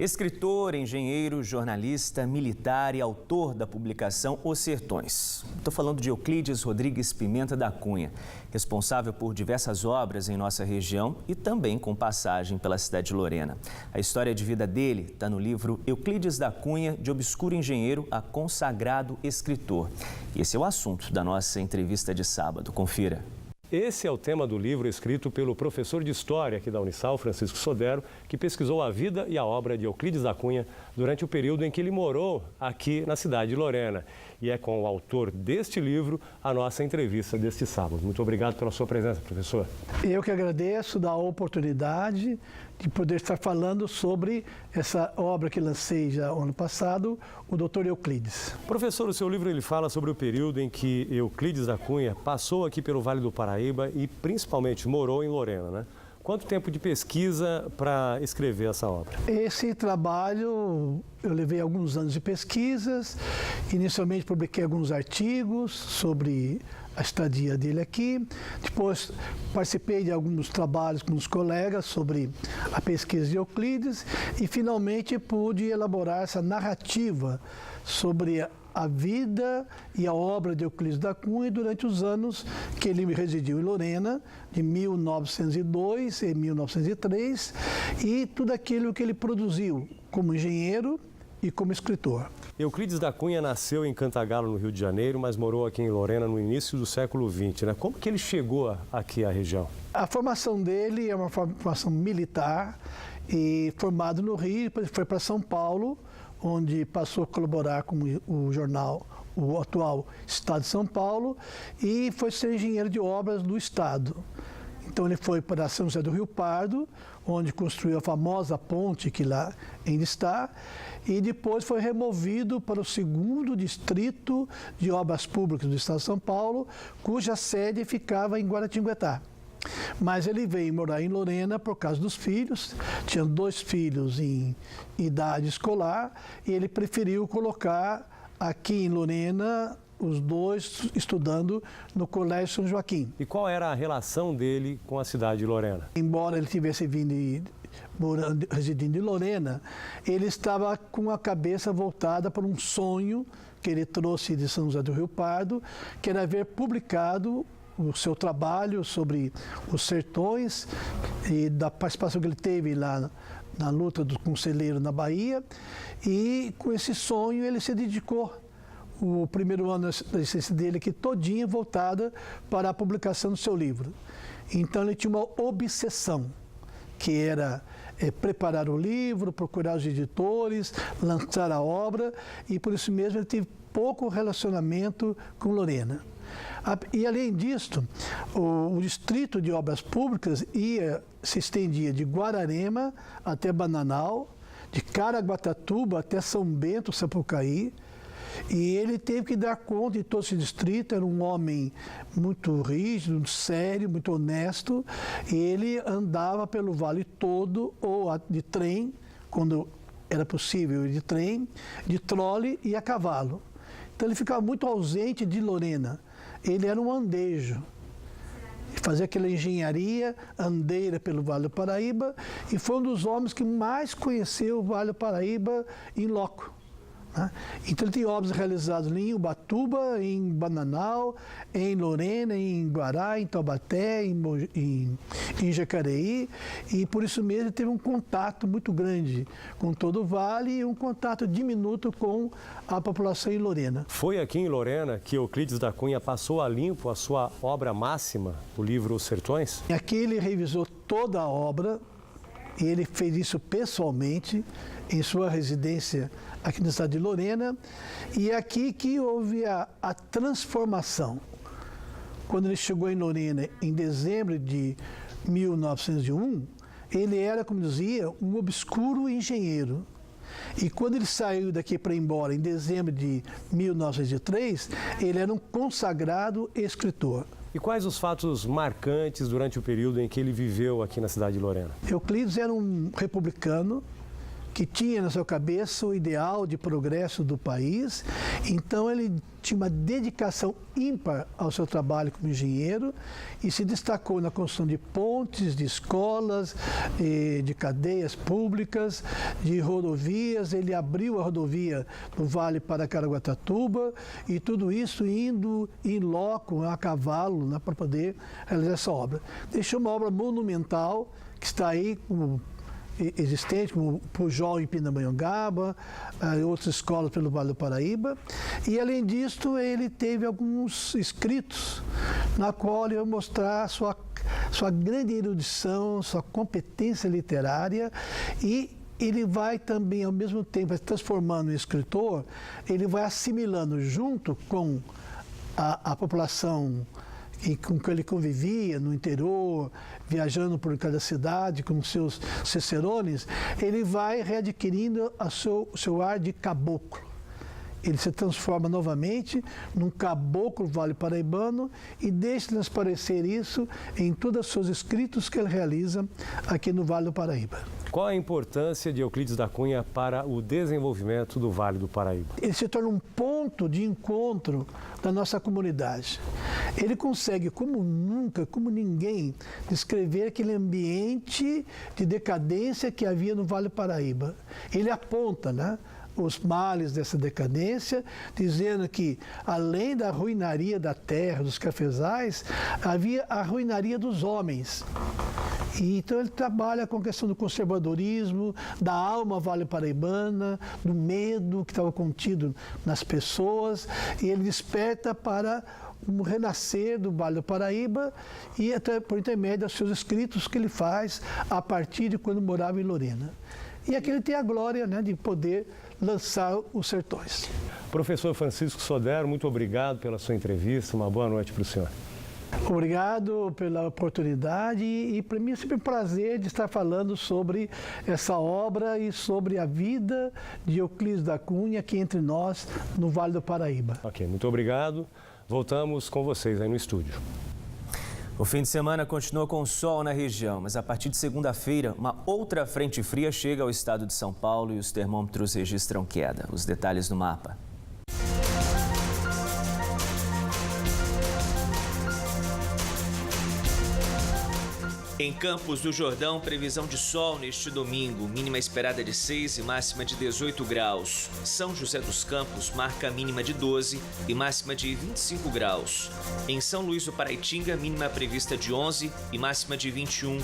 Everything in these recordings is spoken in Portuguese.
Escritor, engenheiro, jornalista, militar e autor da publicação Os Sertões. Estou falando de Euclides Rodrigues Pimenta da Cunha, responsável por diversas obras em nossa região e também com passagem pela cidade de Lorena. A história de vida dele está no livro Euclides da Cunha, de obscuro engenheiro a consagrado escritor. E esse é o assunto da nossa entrevista de sábado. Confira. Esse é o tema do livro escrito pelo professor de História aqui da Unisal, Francisco Sodero, que pesquisou a vida e a obra de Euclides da Cunha durante o período em que ele morou aqui na cidade de Lorena. E é com o autor deste livro a nossa entrevista deste sábado. Muito obrigado pela sua presença, professor. Eu que agradeço da oportunidade de poder estar falando sobre essa obra que lancei já ano passado, o Dr. Euclides. Professor, o seu livro ele fala sobre o período em que Euclides da Cunha passou aqui pelo Vale do Paraíba e principalmente morou em Lorena, né? Quanto tempo de pesquisa para escrever essa obra? Esse trabalho, eu levei alguns anos de pesquisas. Inicialmente publiquei alguns artigos sobre a estadia dele aqui. Depois participei de alguns trabalhos com os colegas sobre a pesquisa de Euclides e finalmente pude elaborar essa narrativa sobre a vida e a obra de Euclides da Cunha durante os anos que ele residiu em Lorena, de 1902 e 1903, e tudo aquilo que ele produziu como engenheiro e como escritor. Euclides da Cunha nasceu em Cantagalo, no Rio de Janeiro, mas morou aqui em Lorena no início do século XX, né? Como que ele chegou aqui à região? A formação dele é uma formação militar, e formado no Rio, depois foi para São Paulo, onde passou a colaborar com o jornal, o atual Estado de São Paulo, e foi ser engenheiro de obras do Estado. Então ele foi para São José do Rio Pardo, onde construiu a famosa ponte que lá ainda está, e depois foi removido para o 2º Distrito de Obras Públicas do Estado de São Paulo, cuja sede ficava em Guaratinguetá. Mas ele veio morar em Lorena por causa dos filhos, tinha 2 filhos em idade escolar, e ele preferiu colocar aqui em Lorena os 2 estudando no Colégio São Joaquim. E qual era a relação dele com a cidade de Lorena? Embora ele tivesse vindo residindo em Lorena, ele estava com a cabeça voltada para um sonho que ele trouxe de São José do Rio Pardo, que era ver publicado o seu trabalho sobre os sertões e da participação que ele teve lá na luta do Conselheiro na Bahia, e com esse sonho ele se dedicou o primeiro ano da existência dele aqui todinha voltada para a publicação do seu livro. Então ele tinha uma obsessão, que era preparar o livro, procurar os editores, lançar a obra, e por isso mesmo ele teve pouco relacionamento com Lorena. E além disso, o Distrito de Obras Públicas se estendia de Guararema até Bananal, de Caraguatatuba até São Bento, Sapucaí, e ele teve que dar conta de todo esse distrito. Era um homem muito rígido, muito sério, muito honesto, e ele andava pelo vale todo, ou de trem, quando era possível ir de trem, de trole e a cavalo. Então ele ficava muito ausente de Lorena. Ele era um andejo, fazia aquela engenharia andeira pelo Vale do Paraíba, e foi um dos homens que mais conheceu o Vale do Paraíba em loco. Então ele tem obras realizadas em Ubatuba, em Bananal, em Lorena, em Guará, em Taubaté, em Jacareí, e por isso mesmo ele teve um contato muito grande com todo o vale e um contato diminuto com a população em Lorena. Foi aqui em Lorena que Euclides da Cunha passou a limpo a sua obra máxima, o livro Os Sertões? Aqui ele revisou toda a obra, e ele fez isso pessoalmente em sua residência aqui na cidade de Lorena, e é aqui que houve a transformação. Quando ele chegou em Lorena em dezembro de 1901, ele era, como dizia, um obscuro engenheiro. E quando ele saiu daqui para ir embora em dezembro de 1903, ele era um consagrado escritor. E quais os fatos marcantes durante o período em que ele viveu aqui na cidade de Lorena? Euclides era um republicano que tinha na sua cabeça o ideal de progresso do país. Então ele tinha uma dedicação ímpar ao seu trabalho como engenheiro e se destacou na construção de pontes, de escolas, de cadeias públicas, de rodovias. Ele abriu a rodovia do Vale para Caraguatatuba e tudo isso indo em loco, a cavalo, né, para poder realizar essa obra. Deixou uma obra monumental que está aí como existente, como o Pujol em Pindamonhangaba, outras escolas pelo Vale do Paraíba. E, além disso, ele teve alguns escritos na qual ele vai mostrar sua grande erudição, sua competência literária e ele vai também, ao mesmo tempo, se transformando em escritor, ele vai assimilando junto com a população com que ele convivia no interior, viajando por cada cidade com seus cicerones, ele vai readquirindo o seu ar de caboclo. Ele se transforma novamente num caboclo vale paraibano e deixa transparecer isso em todos os seus escritos que ele realiza aqui no Vale do Paraíba. Qual a importância de Euclides da Cunha para o desenvolvimento do Vale do Paraíba? Ele se torna um ponto de encontro da nossa comunidade. Ele consegue, como nunca, como ninguém, descrever aquele ambiente de decadência que havia no Vale do Paraíba. Ele aponta, né, os males dessa decadência, dizendo que, além da ruinaria da terra, dos cafezais, havia a ruinaria dos homens. E, então ele trabalha com a questão do conservadorismo, da alma vale-paraibana, do medo que estava contido nas pessoas, e ele desperta para um renascer do Vale do Paraíba e até por intermédio dos seus escritos que ele faz a partir de quando morava em Lorena. E aqui ele tem a glória, né, de poder lançar os sertões. Professor Francisco Sodero, muito obrigado pela sua entrevista. Uma boa noite para o senhor. Obrigado pela oportunidade e para mim é sempre um prazer de estar falando sobre essa obra e sobre a vida de Euclides da Cunha aqui entre nós no Vale do Paraíba. Ok, muito obrigado. Voltamos com vocês aí no estúdio. O fim de semana continua com sol na região, mas a partir de segunda-feira, uma outra frente fria chega ao estado de São Paulo e os termômetros registram queda. Os detalhes no mapa. Em Campos do Jordão, previsão de sol neste domingo, mínima esperada de 6 e máxima de 18 graus. São José dos Campos marca a mínima de 12 e máxima de 25 graus. Em São Luís do Paraitinga, mínima prevista de 11 e máxima de 21.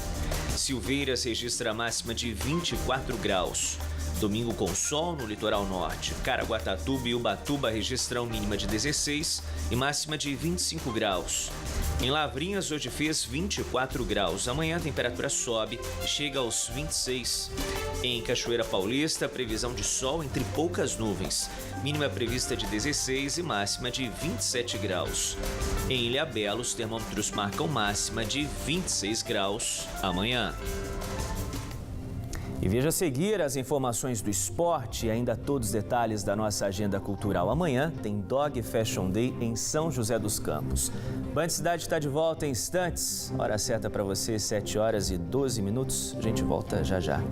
Silveiras registra a máxima de 24 graus. Domingo com sol no litoral norte. Caraguatatuba e Ubatuba registram mínima de 16 e máxima de 25 graus. Em Lavrinhas, hoje fez 24 graus. Amanhã a temperatura sobe e chega aos 26. Em Cachoeira Paulista, previsão de sol entre poucas nuvens. Mínima prevista de 16 e máxima de 27 graus. Em Ilhabela, os termômetros marcam máxima de 26 graus amanhã. E veja a seguir as informações do esporte e ainda todos os detalhes da nossa agenda cultural. Amanhã tem Dog Fashion Day em São José dos Campos. Band Cidade está de volta em instantes. Hora certa para você, 7 horas e 12 minutos. A gente volta já já.